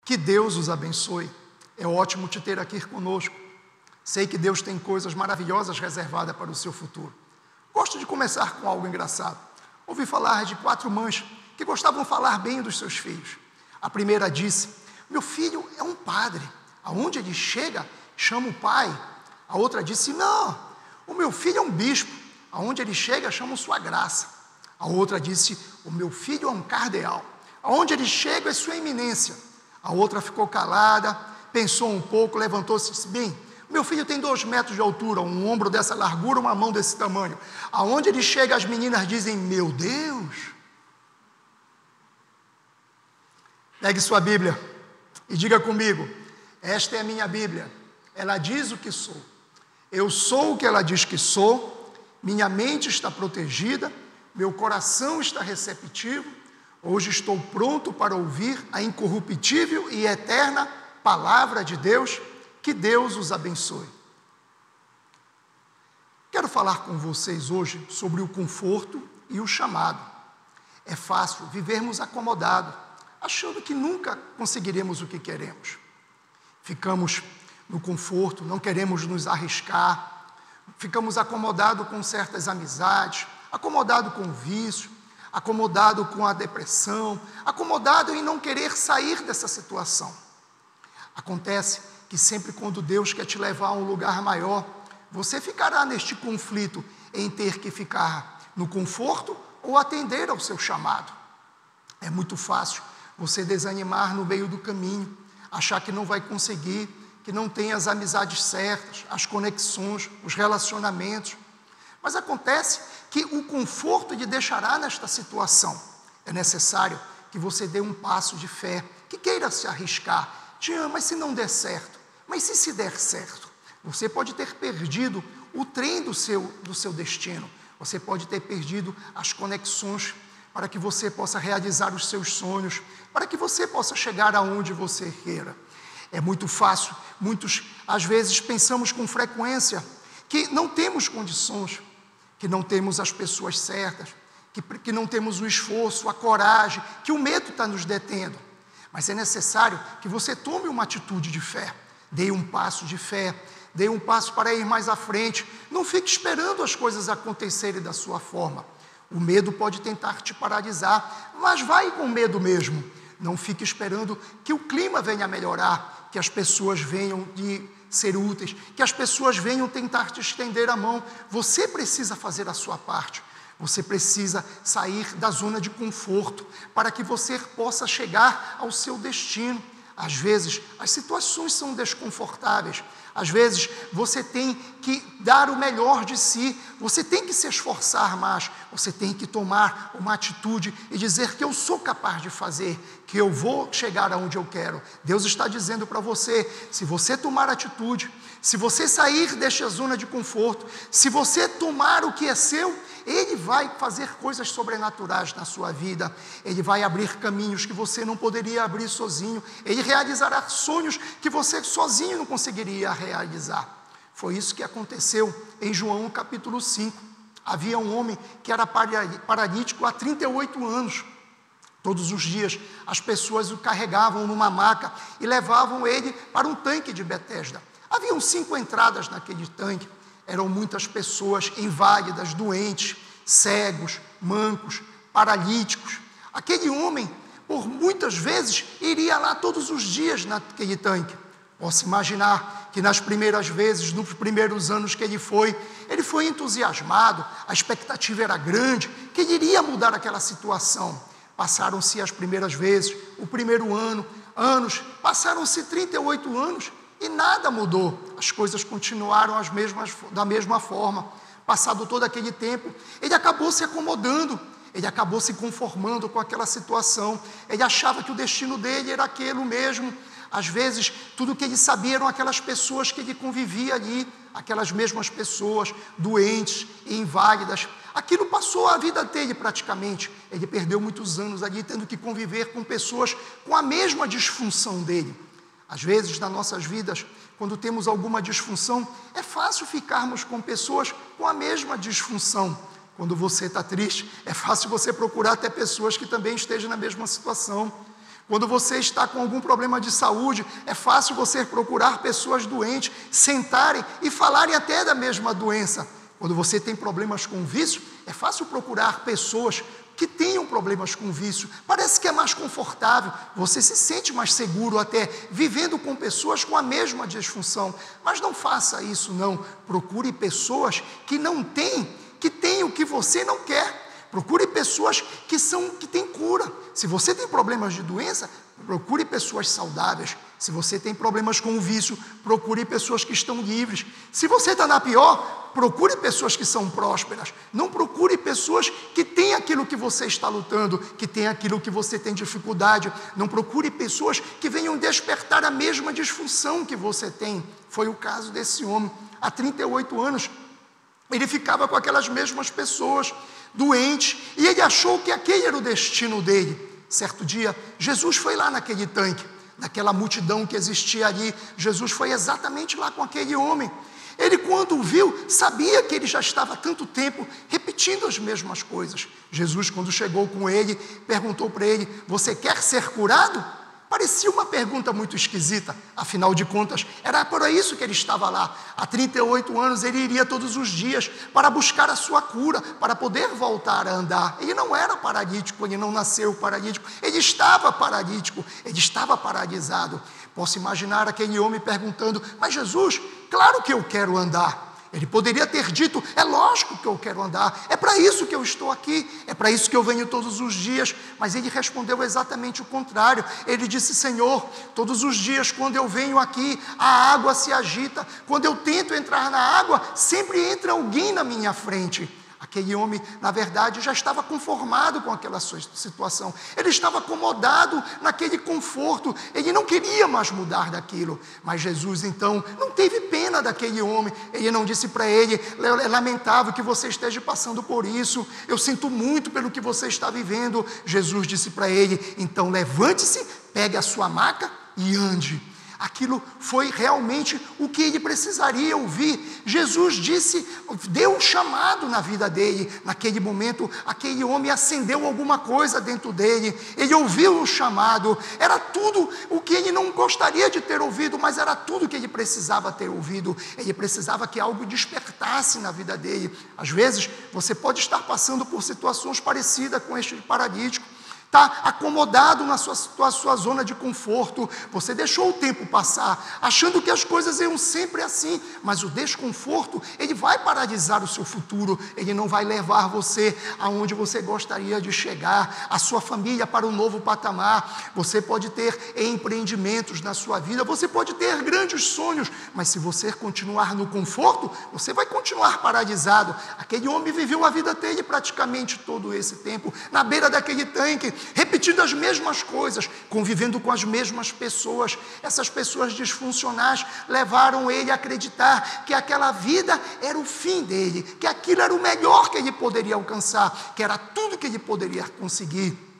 Que Deus os abençoe. É ótimo te ter aqui conosco. Sei que Deus tem coisas maravilhosas reservadas para o seu futuro. Gosto de começar com algo engraçado. Ouvi falar de 4 mães que gostavam de falar bem dos seus filhos. A primeira disse: meu filho é um padre. Aonde ele chega, chama o pai. A outra disse: não, o meu filho é um bispo. Aonde ele chega, chama sua graça. A outra disse: o meu filho é um cardeal. Aonde ele chega, é sua eminência. A outra ficou calada, pensou um pouco, levantou-se e disse: bem, meu filho tem 2 metros de altura, um ombro dessa largura, uma mão desse tamanho. Aonde ele chega, as meninas dizem: meu Deus. Pegue sua Bíblia e diga comigo: esta é a minha Bíblia, ela diz o que sou. Eu sou o que ela diz que sou, minha mente está protegida, meu coração está receptivo, hoje estou pronto para ouvir a incorruptível e eterna palavra de Deus. Que Deus os abençoe. Quero falar com vocês hoje sobre o conforto e o chamado. É fácil vivermos acomodados, achando que nunca conseguiremos o que queremos. Ficamos no conforto, não queremos nos arriscar, ficamos acomodados com certas amizades, acomodados com o vício, acomodados com a depressão, acomodados em não querer sair dessa situação. Acontece que sempre quando Deus quer te levar a um lugar maior, você ficará neste conflito em ter que ficar no conforto ou atender ao seu chamado. É muito fácil você desanimar no meio do caminho, achar que não vai conseguir, que não tem as amizades certas, as conexões, os relacionamentos. Mas acontece que o conforto te deixará nesta situação. É necessário que você dê um passo de fé, que queira se arriscar. Tião, mas se não der certo? Mas se der certo? Você pode ter perdido o trem do seu destino. Você pode ter perdido as conexões para que você possa realizar os seus sonhos, para que você possa chegar aonde você queira. É muito fácil, muitos às vezes pensamos com frequência que não temos condições, que não temos as pessoas certas, que não temos o esforço, a coragem, que o medo está nos detendo. Mas é necessário que você tome uma atitude de fé, dê um passo de fé, dê um passo para ir mais à frente, não fique esperando as coisas acontecerem da sua forma. O medo pode tentar te paralisar, mas vai com medo mesmo. Não fique esperando que o clima venha a melhorar, que as pessoas venham de ser úteis, que as pessoas venham tentar te estender a mão. Você precisa fazer a sua parte. Você precisa sair da zona de conforto para que você possa chegar ao seu destino. Às vezes, as situações são desconfortáveis. Às vezes, você tem que dar o melhor de si. Você tem que se esforçar mais. Você tem que tomar uma atitude e dizer que eu sou capaz de fazer, que eu vou chegar aonde eu quero. Deus está dizendo para você, se você tomar atitude, se você sair desta zona de conforto, se você tomar o que é seu, Ele vai fazer coisas sobrenaturais na sua vida. Ele vai abrir caminhos que você não poderia abrir sozinho. Ele realizará sonhos que você sozinho não conseguiria realizar. Foi isso que aconteceu em João capítulo 5. Havia um homem que era paralítico há 38 anos. Todos os dias as pessoas o carregavam numa maca e levavam ele para um tanque de Betesda. Haviam 5 entradas naquele tanque. Eram muitas pessoas inválidas, doentes, cegos, mancos, paralíticos. Aquele homem, por muitas vezes, iria lá todos os dias naquele tanque. Posso imaginar que nas primeiras vezes, nos primeiros anos que ele foi entusiasmado, a expectativa era grande, que ele iria mudar aquela situação. Passaram-se as primeiras vezes, o primeiro ano, passaram-se 38 anos, e nada mudou, as coisas continuaram da mesma forma. Passado todo aquele tempo, ele acabou se acomodando, ele acabou se conformando com aquela situação. Ele achava que o destino dele era aquele mesmo. Às vezes, tudo que ele sabia eram aquelas pessoas que ele convivia ali, aquelas mesmas pessoas, doentes e inválidas. Aquilo passou a vida dele praticamente. Ele perdeu muitos anos ali, tendo que conviver com pessoas com a mesma disfunção dele. Às vezes, nas nossas vidas, quando temos alguma disfunção, é fácil ficarmos com pessoas com a mesma disfunção. Quando você está triste, é fácil você procurar até pessoas que também estejam na mesma situação. Quando você está com algum problema de saúde, é fácil você procurar pessoas doentes, sentarem e falarem até da mesma doença. Quando você tem problemas com vício, é fácil procurar pessoas que tenham problemas com vício. Parece que é mais confortável, você se sente mais seguro até vivendo com pessoas com a mesma disfunção. Mas não faça isso não. Procure pessoas que não têm, que têm o que você não quer. Procure pessoas que têm cura. Se você tem problemas de doença, procure pessoas saudáveis. Se você tem problemas com o vício, procure pessoas que estão livres. Se você está na pior, procure pessoas que são prósperas. Não procure pessoas que têm aquilo que você está lutando, que têm aquilo que você tem dificuldade. Não procure pessoas que venham despertar a mesma disfunção que você tem. Foi o caso desse homem. Há 38 anos, ele ficava com aquelas mesmas pessoas, doente, e ele achou que aquele era o destino dele. Certo dia, Jesus foi lá naquele tanque, naquela multidão que existia ali. Jesus foi exatamente lá com aquele homem. Ele, quando o viu, sabia que ele já estava há tanto tempo repetindo as mesmas coisas. Jesus, quando chegou com ele, perguntou para ele: você quer ser curado? Parecia uma pergunta muito esquisita, afinal de contas, era por isso que ele estava lá. Há 38 anos ele iria todos os dias para buscar a sua cura, para poder voltar a andar. Ele não era paralítico, ele não nasceu paralítico, ele estava paralítico, ele estava paralisado. Posso imaginar aquele homem perguntando: mas Jesus, claro que eu quero andar. Ele poderia ter dito: é lógico que eu quero andar, é para isso que eu estou aqui, é para isso que eu venho todos os dias. Mas ele respondeu exatamente o contrário. Ele disse: Senhor, todos os dias quando eu venho aqui, a água se agita, quando eu tento entrar na água, sempre entra alguém na minha frente. Aquele homem, na verdade, já estava conformado com aquela sua situação. Ele estava acomodado naquele conforto. Ele não queria mais mudar daquilo. Mas Jesus, então, não teve pena daquele homem. Ele não disse para ele: é lamentável que você esteja passando por isso. Eu sinto muito pelo que você está vivendo. Jesus disse para ele: então levante-se, pegue a sua maca e ande. Aquilo foi realmente o que ele precisaria ouvir. Jesus disse, deu um chamado na vida dele. Naquele momento, aquele homem acendeu alguma coisa dentro dele. Ele ouviu o chamado. Era tudo o que ele não gostaria de ter ouvido, mas era tudo o que ele precisava ter ouvido. Ele precisava que algo despertasse na vida dele. Às vezes, você pode estar passando por situações parecidas com este paralítico. Está acomodado na sua zona de conforto. Você deixou o tempo passar, achando que as coisas iam sempre assim. Mas o desconforto, ele vai paralisar o seu futuro. Ele não vai levar você aonde você gostaria de chegar, a sua família para um novo patamar. Você pode ter empreendimentos na sua vida, você pode ter grandes sonhos, mas se você continuar no conforto, você vai continuar paralisado. Aquele homem viveu a vida dele praticamente todo esse tempo, na beira daquele tanque, repetindo as mesmas coisas, convivendo com as mesmas pessoas. Essas pessoas disfuncionais levaram ele a acreditar que aquela vida era o fim dele, que aquilo era o melhor que ele poderia alcançar, que era tudo que ele poderia conseguir.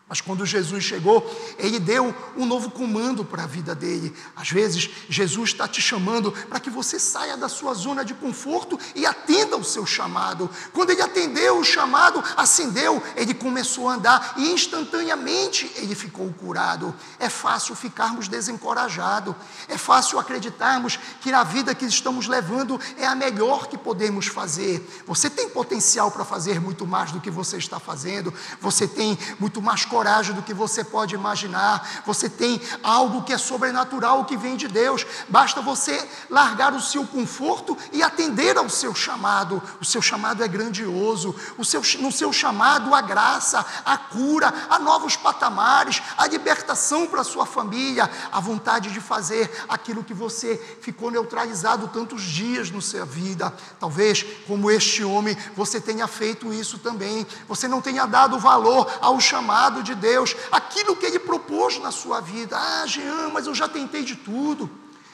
Mas quando Jesus chegou, ele deu um novo comando para a vida dele. Às vezes, Jesus está te chamando para que você saia da sua zona de conforto e atenda ao seu chamado. Quando ele atendeu o chamado, acendeu, ele começou a andar e instantaneamente ele ficou curado. É fácil ficarmos desencorajados, é fácil acreditarmos que a vida que estamos levando é a melhor que podemos fazer. Você tem potencial para fazer muito mais do que você está fazendo, você tem muito mais coragem do que você pode imaginar, você tem algo que é sobrenatural, que vem de Deus. Basta você largar o seu conforto e atender ao seu chamado. O seu chamado é grandioso. No seu chamado há graça, a cura, há novos patamares, a libertação para a sua família, a vontade de fazer aquilo que você ficou neutralizado tantos dias na sua vida. Talvez, como este homem, você tenha feito isso também. Você não tenha dado valor ao chamado de Deus, aquilo que Ele propôs na sua vida. Ah, Jean, mas eu já tentei de tudo,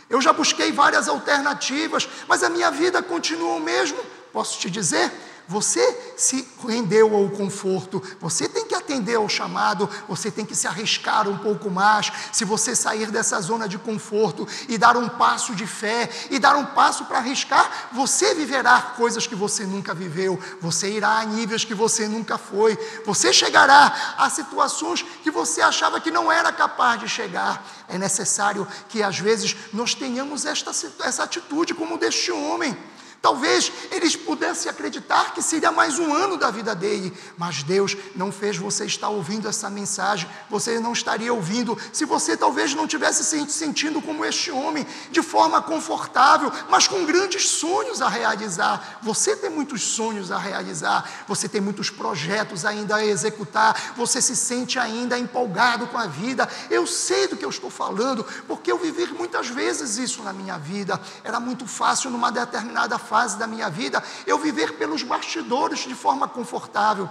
eu já busquei várias alternativas, mas a minha vida continua o mesmo. Posso te dizer, você se rendeu ao conforto, você tem que atender ao chamado, você tem que se arriscar um pouco mais. Se você sair dessa zona de conforto e dar um passo de fé, e dar um passo para arriscar, você viverá coisas que você nunca viveu, você irá a níveis que você nunca foi, você chegará a situações que você achava que não era capaz de chegar. É necessário que às vezes nós tenhamos essa atitude como deste homem. Talvez eles pudessem acreditar que seria mais um ano da vida dele, mas Deus não fez você estar ouvindo essa mensagem, você não estaria ouvindo, se você talvez não tivesse se sentindo como este homem, de forma confortável, mas com grandes sonhos a realizar. Você tem muitos sonhos a realizar, você tem muitos projetos ainda a executar, você se sente ainda empolgado com a vida. Eu sei do que eu estou falando, porque eu vivi muitas vezes isso na minha vida. Era muito fácil numa determinada fase da minha vida, eu viver pelos bastidores de forma confortável.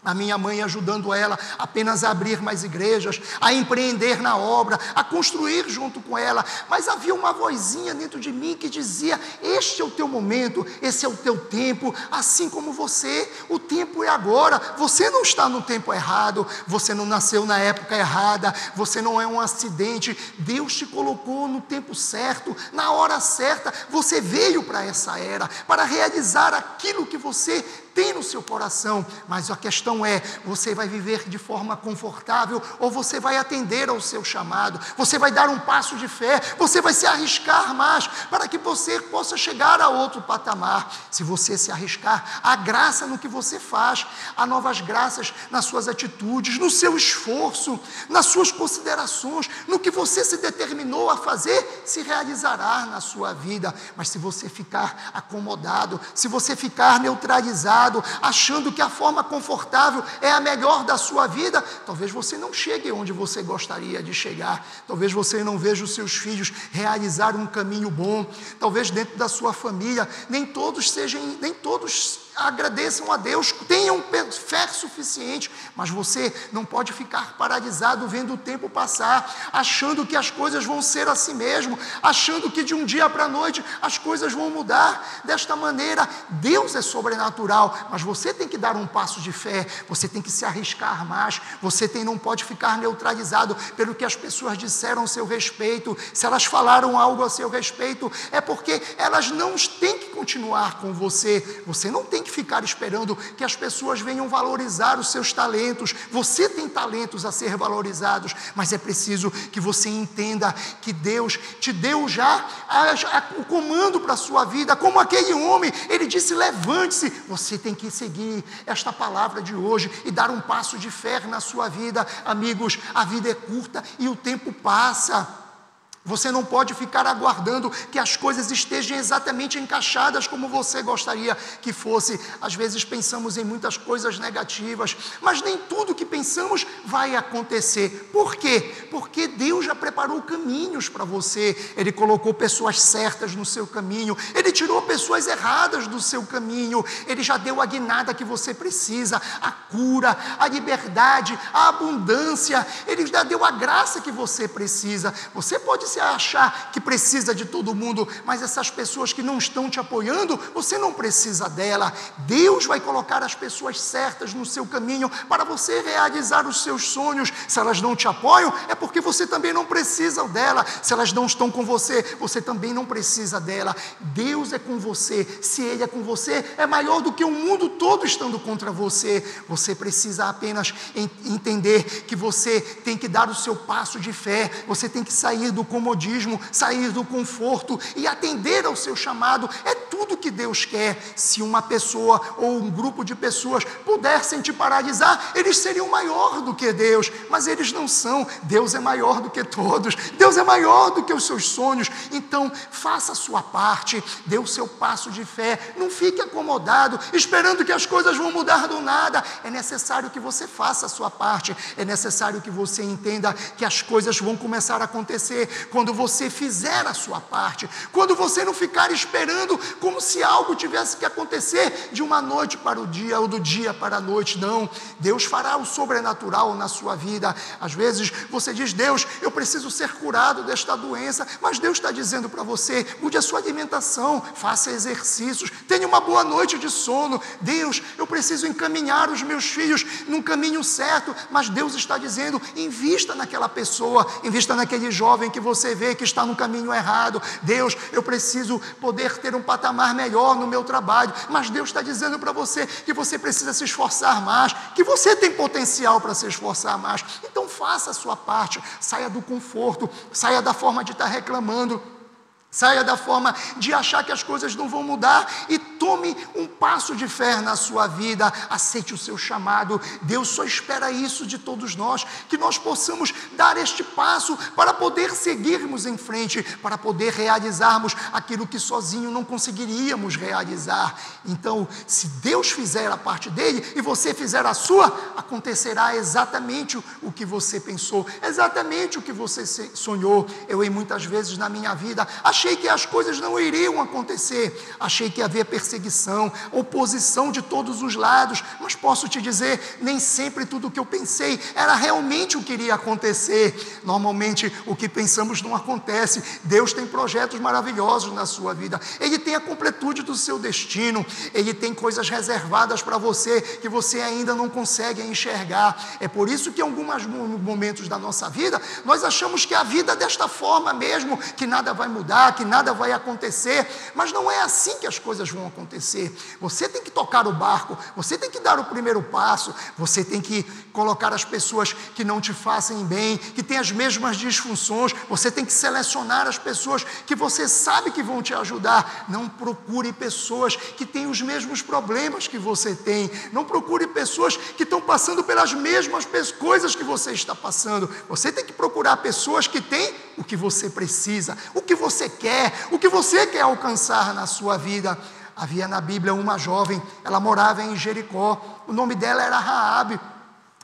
A minha mãe ajudando ela apenas a abrir mais igrejas, a empreender na obra, a construir junto com ela, mas havia uma vozinha dentro de mim que dizia: este é o teu momento, esse é o teu tempo, assim como você, o tempo é agora, você não está no tempo errado, você não nasceu na época errada, você não é um acidente, Deus te colocou no tempo certo, na hora certa, você veio para essa era, para realizar aquilo que você tem no seu coração. Mas a questão é, você vai viver de forma confortável ou você vai atender ao seu chamado? Você vai dar um passo de fé, você vai se arriscar mais para que você possa chegar a outro patamar. Se você se arriscar, há graça no que você faz, há novas graças nas suas atitudes, no seu esforço, nas suas considerações, no que você se determinou a fazer, se realizará na sua vida. Mas se você ficar acomodado, se você ficar neutralizado, achando que a forma confortável é a melhor da sua vida, talvez você não chegue onde você gostaria de chegar, talvez você não veja os seus filhos realizar um caminho bom, talvez dentro da sua família, nem todos agradeçam a Deus, tenham fé suficiente, mas você não pode ficar paralisado vendo o tempo passar, achando que as coisas vão ser assim mesmo, achando que de um dia para a noite as coisas vão mudar desta maneira. Deus é sobrenatural, mas você tem que dar um passo de fé, você tem que se arriscar mais, você não pode ficar neutralizado pelo que as pessoas disseram a seu respeito. Se elas falaram algo a seu respeito, é porque elas não têm que continuar com você. Você não tem que ficar esperando que as pessoas venham valorizar os seus talentos. Você tem talentos a ser valorizados, mas é preciso que você entenda que Deus te deu já o comando para a sua vida, como aquele homem, ele disse: levante-se. Você tem que seguir esta palavra de hoje e dar um passo de fé na sua vida. Amigos, a vida é curta e o tempo passa. Você não pode ficar aguardando que as coisas estejam exatamente encaixadas como você gostaria que fosse. Às vezes pensamos em muitas coisas negativas, mas nem tudo que pensamos vai acontecer. Por quê? Porque Deus já preparou caminhos para você. Ele colocou pessoas certas no seu caminho, Ele tirou pessoas erradas do seu caminho, Ele já deu a guinada que você precisa, a cura, a liberdade, a abundância, Ele já deu a graça que você precisa. Você pode achar que precisa de todo mundo, mas essas pessoas que não estão te apoiando, você não precisa dela. Deus vai colocar as pessoas certas no seu caminho para você realizar os seus sonhos. Se elas não te apoiam, é porque você também não precisa dela. Se elas não estão com você, você também não precisa dela. Deus é com você. Se Ele é com você, é maior do que o mundo todo estando contra você. Você precisa apenas entender que você tem que dar o seu passo de fé, você tem que sair do comodismo, sair do conforto e atender ao seu chamado. É tudo que Deus quer. Se uma pessoa ou um grupo de pessoas pudessem te paralisar, eles seriam maior do que Deus, mas eles não são. Deus é maior do que todos, Deus é maior do que os seus sonhos. Então faça a sua parte, dê o seu passo de fé, não fique acomodado, esperando que as coisas vão mudar do nada. É necessário que você faça a sua parte, é necessário que você entenda que as coisas vão começar a acontecer quando você fizer a sua parte, quando você não ficar esperando como se algo tivesse que acontecer de uma noite para o dia ou do dia para a noite. Não, Deus fará o sobrenatural na sua vida. Às vezes você diz: Deus, eu preciso ser curado desta doença, mas Deus está dizendo para você: mude a sua alimentação, faça exercícios, tenha uma boa noite de sono. Deus, eu preciso encaminhar os meus filhos num caminho certo, mas Deus está dizendo: invista naquela pessoa, invista naquele jovem que você vê que está no caminho errado. Deus, eu preciso poder ter um patamar melhor no meu trabalho, mas Deus está dizendo para você que você precisa se esforçar mais, que você tem potencial para se esforçar mais. Então faça a sua parte, saia do conforto, saia da forma de estar reclamando, saia da forma de achar que as coisas não vão mudar e tome um passo de fé na sua vida, aceite o seu chamado. Deus só espera isso de todos nós, que nós possamos dar este passo para poder seguirmos em frente, para poder realizarmos aquilo que sozinho não conseguiríamos realizar. Então, se Deus fizer a parte dele e você fizer a sua, acontecerá exatamente o que você pensou, exatamente o que você sonhou. Eu, muitas vezes na minha vida, achei que as coisas não iriam acontecer, achei que havia perseguição, oposição de todos os lados, mas posso te dizer, nem sempre tudo o que eu pensei era realmente o que iria acontecer. Normalmente o que pensamos não acontece. Deus tem projetos maravilhosos na sua vida, Ele tem a completude do seu destino, Ele tem coisas reservadas para você que você ainda não consegue enxergar. É por isso que em alguns momentos da nossa vida nós achamos que a vida é desta forma mesmo, que nada vai mudar, que nada vai acontecer, mas não é assim que as coisas vão acontecer. Você tem que tocar o barco, você tem que dar o primeiro passo, você tem que colocar as pessoas que não te fazem bem, que têm as mesmas disfunções, você tem que selecionar as pessoas que você sabe que vão te ajudar. Não procure pessoas que têm os mesmos problemas que você tem, não procure pessoas que estão passando pelas mesmas coisas que você está passando. Você tem que procurar pessoas que têm o que você precisa, o que você quer, o que você quer alcançar na sua vida. Havia na Bíblia uma jovem, ela morava em Jericó, o nome dela era Raabe.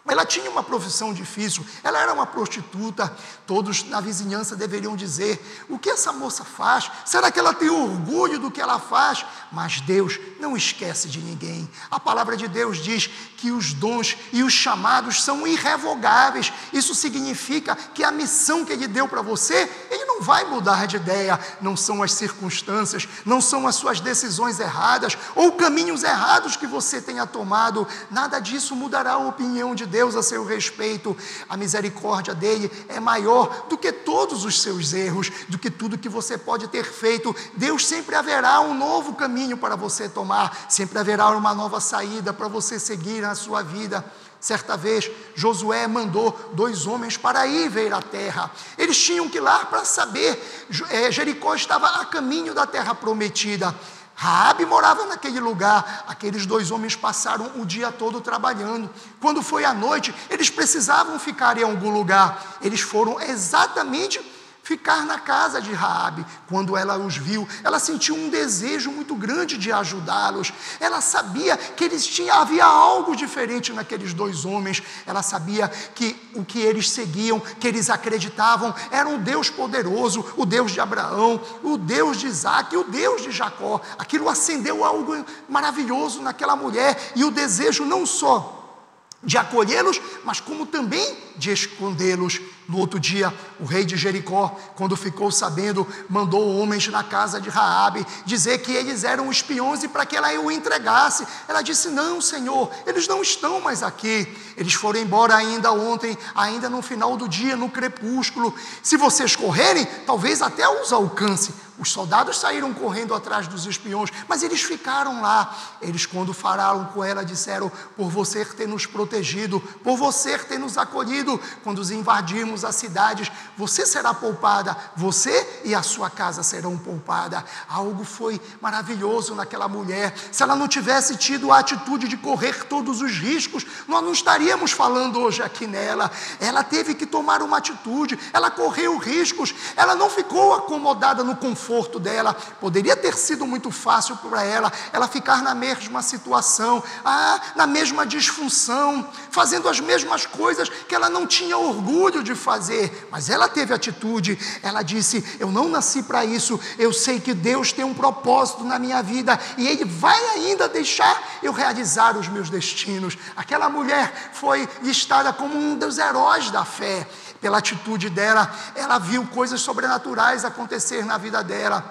Ela tinha uma profissão difícil, ela era uma prostituta. Todos na vizinhança deveriam dizer: o que essa moça faz? Será que ela tem orgulho do que ela faz? Mas Deus não esquece de ninguém. A palavra de Deus diz que os dons e os chamados são irrevogáveis. Isso significa que a missão que Ele deu para você, Ele não vai mudar de ideia. Não são as circunstâncias, não são as suas decisões erradas ou caminhos errados que você tenha tomado. Nada disso mudará a opinião de Deus a seu respeito. A misericórdia dele é maior do que todos os seus erros, do que tudo que você pode ter feito. Deus sempre haverá um novo caminho para você tomar, sempre haverá uma nova saída para você seguir na sua vida. Certa vez, Josué mandou 2 homens para ir ver a terra. Eles tinham que ir lá para saber. Jericó estava a caminho da terra prometida. Raabe morava naquele lugar. Aqueles 2 homens passaram o dia todo trabalhando. Quando foi à noite, eles precisavam ficar em algum lugar. Eles foram exatamente ficar na casa de Raabe. Quando ela os viu, ela sentiu um desejo muito grande de ajudá-los. Ela sabia que havia algo diferente naqueles 2 homens. Ela sabia que o que eles seguiam, que eles acreditavam, era um Deus poderoso, o Deus de Abraão, o Deus de Isaac, o Deus de Jacó. Aquilo acendeu algo maravilhoso naquela mulher, e o desejo não só de acolhê-los, mas como também de escondê-los. No outro dia, o rei de Jericó, quando ficou sabendo, mandou homens na casa de Raabe dizer que eles eram espiões e para que ela o entregasse. Ela disse: não, Senhor, eles não estão mais aqui. Eles foram embora ainda ontem, ainda no final do dia, no crepúsculo. Se vocês correrem, talvez até os alcance. Os soldados saíram correndo atrás dos espiões, mas eles ficaram lá. Eles, quando falaram com ela, disseram: por você ter nos protegido, por você ter nos acolhido, quando invadirmos as cidades, você será poupada, você e a sua casa serão poupada. Algo foi maravilhoso naquela mulher. Se ela não tivesse tido a atitude de correr todos os riscos, nós não estaríamos falando hoje aqui nela. Ela teve que tomar uma atitude, ela correu riscos, ela não ficou acomodada no conforto conforto dela. Poderia ter sido muito fácil para ela ficar na mesma situação, na mesma disfunção, fazendo as mesmas coisas que ela não tinha orgulho de fazer, mas ela teve atitude. Ela disse: eu não nasci para isso, eu sei que Deus tem um propósito na minha vida e Ele vai ainda deixar eu realizar os meus destinos. Aquela mulher foi listada como um dos heróis da fé. Pela atitude dela, ela viu coisas sobrenaturais acontecer na vida dela.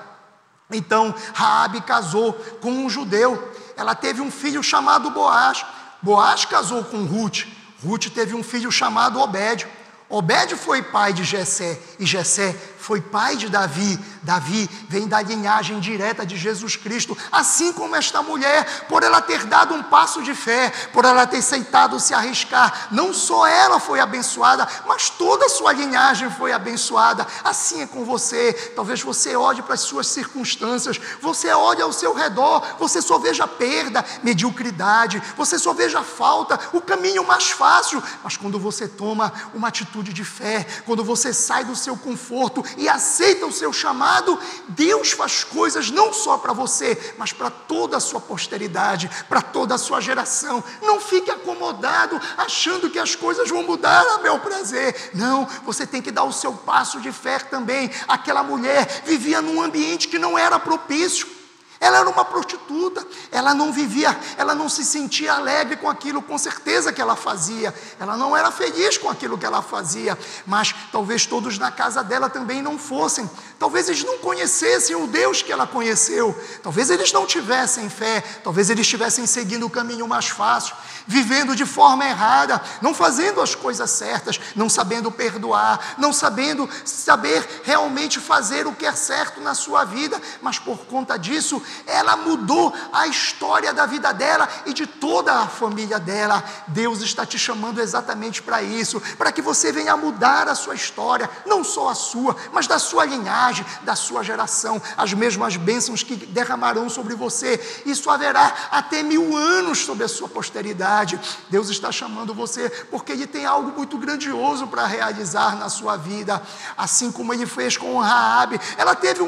Então, Raabe casou com um judeu. Ela teve um filho chamado Boaz. Boaz casou com Ruth. Ruth teve um filho chamado Obed. Obed foi pai de Jessé, e Jessé foi pai de Davi. Davi vem da linhagem direta de Jesus Cristo, assim como esta mulher, por ela ter dado um passo de fé, por ela ter aceitado se arriscar, não só ela foi abençoada, mas toda a sua linhagem foi abençoada. Assim é com você. Talvez você olhe para as suas circunstâncias, você olhe ao seu redor, você só veja perda, mediocridade, você só veja falta, o caminho mais fácil. Mas quando você toma uma atitude de fé, quando você sai do seu conforto e aceita o seu chamado, Deus faz coisas não só para você, mas para toda a sua posteridade, para toda a sua geração. Não fique acomodado achando que as coisas vão mudar a meu prazer. Não, você tem que dar o seu passo de fé também. Aquela mulher vivia num ambiente que não era propício. Ela era uma prostituta, ela não se sentia alegre com aquilo, com certeza que ela fazia, ela não era feliz com aquilo que ela fazia, mas talvez todos na casa dela também não fossem, talvez eles não conhecessem o Deus que ela conheceu, talvez eles não tivessem fé, talvez eles estivessem seguindo o caminho mais fácil, vivendo de forma errada, não fazendo as coisas certas, não sabendo perdoar, não saber realmente fazer o que é certo na sua vida, mas por conta disso, ela mudou a história da vida dela e de toda a família dela. Deus está te chamando exatamente para isso, para que você venha mudar a sua história, não só a sua, mas da sua linhagem, da sua geração, as mesmas bênçãos que derramarão sobre você, isso haverá até 1000 anos sobre a sua posteridade. Deus está chamando você, porque Ele tem algo muito grandioso para realizar na sua vida, assim como Ele fez com Raabe. Ela deu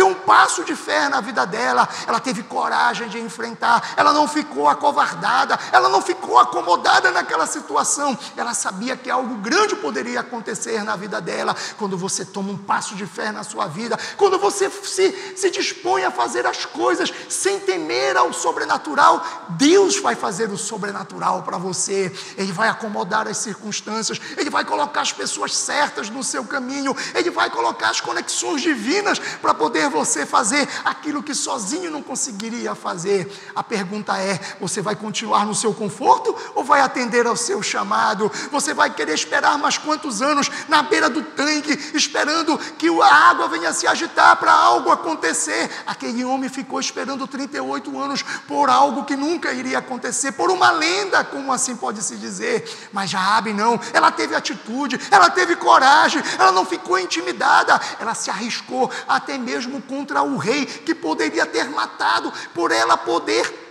um passo de fé na vida dela, ela teve coragem de enfrentar, ela não ficou acovardada, ela não ficou acomodada naquela situação, ela sabia que algo grande poderia acontecer na vida dela. Quando você toma um passo de fé na sua vida, quando você se dispõe a fazer as coisas sem temer ao sobrenatural, Deus vai fazer o sobrenatural para você. Ele vai acomodar as circunstâncias, Ele vai colocar as pessoas certas no seu caminho, Ele vai colocar as conexões divinas para poder você fazer aquilo que sozinho não conseguiria fazer. A pergunta é: você vai continuar no seu conforto ou vai atender ao seu chamado? Você vai querer esperar mais quantos anos na beira do tanque, esperando que a água venha se agitar para algo acontecer? Aquele homem ficou esperando 38 anos por algo que nunca iria acontecer, por uma lenda, como assim pode se dizer. Mas Raabe não, ela teve atitude, ela teve coragem, ela não ficou intimidada, ela se arriscou até mesmo contra o rei, que poderia ter matado, por ela poder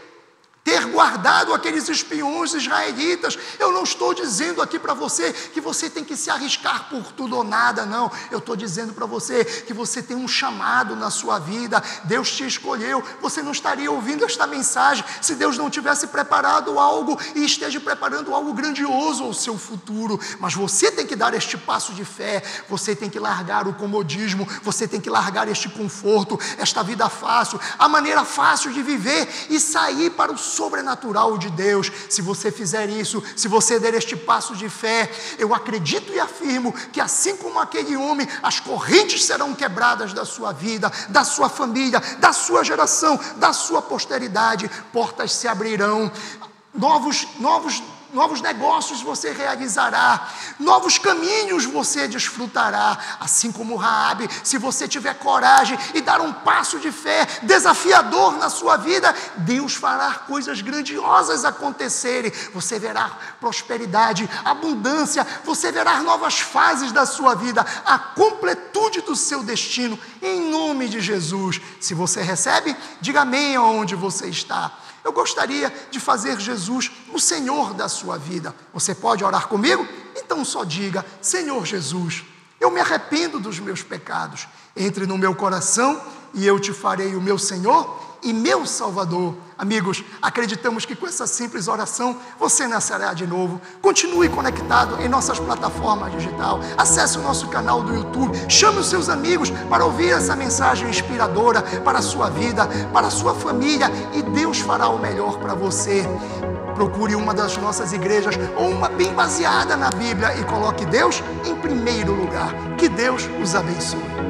ter guardado aqueles espiões israelitas. Eu não estou dizendo aqui para você que você tem que se arriscar por tudo ou nada, não. Eu estou dizendo para você que você tem um chamado na sua vida, Deus te escolheu. Você não estaria ouvindo esta mensagem se Deus não tivesse preparado algo e esteja preparando algo grandioso ao seu futuro. Mas você tem que dar este passo de fé, você tem que largar o comodismo, você tem que largar este conforto, esta vida fácil, a maneira fácil de viver e sair para o sobrenatural de Deus. Se você fizer isso, se você der este passo de fé, eu acredito e afirmo que assim como aquele homem, as correntes serão quebradas da sua vida, da sua família, da sua geração, da sua posteridade, portas se abrirão, novos negócios você realizará, novos caminhos você desfrutará, assim como Raabe. Se você tiver coragem e dar um passo de fé desafiador na sua vida, Deus fará coisas grandiosas acontecerem. Você verá prosperidade, abundância, você verá novas fases da sua vida, a completude do seu destino, em nome de Jesus. Se você recebe, diga amém aonde você está. Eu gostaria de fazer Jesus o Senhor da sua vida. Você pode orar comigo? Então só diga: Senhor Jesus, Eu me arrependo dos meus pecados. Entre no meu coração e eu te farei o meu Senhor e meu Salvador. Amigos, acreditamos que com essa simples oração você nascerá de novo. Continue conectado em nossas plataformas digitais. Acesse o nosso canal do YouTube. Chame os seus amigos para ouvir essa mensagem inspiradora para a sua vida, para a sua família, e Deus fará o melhor para você. Procure uma das nossas igrejas ou uma bem baseada na Bíblia e coloque Deus em primeiro lugar. Que Deus os abençoe.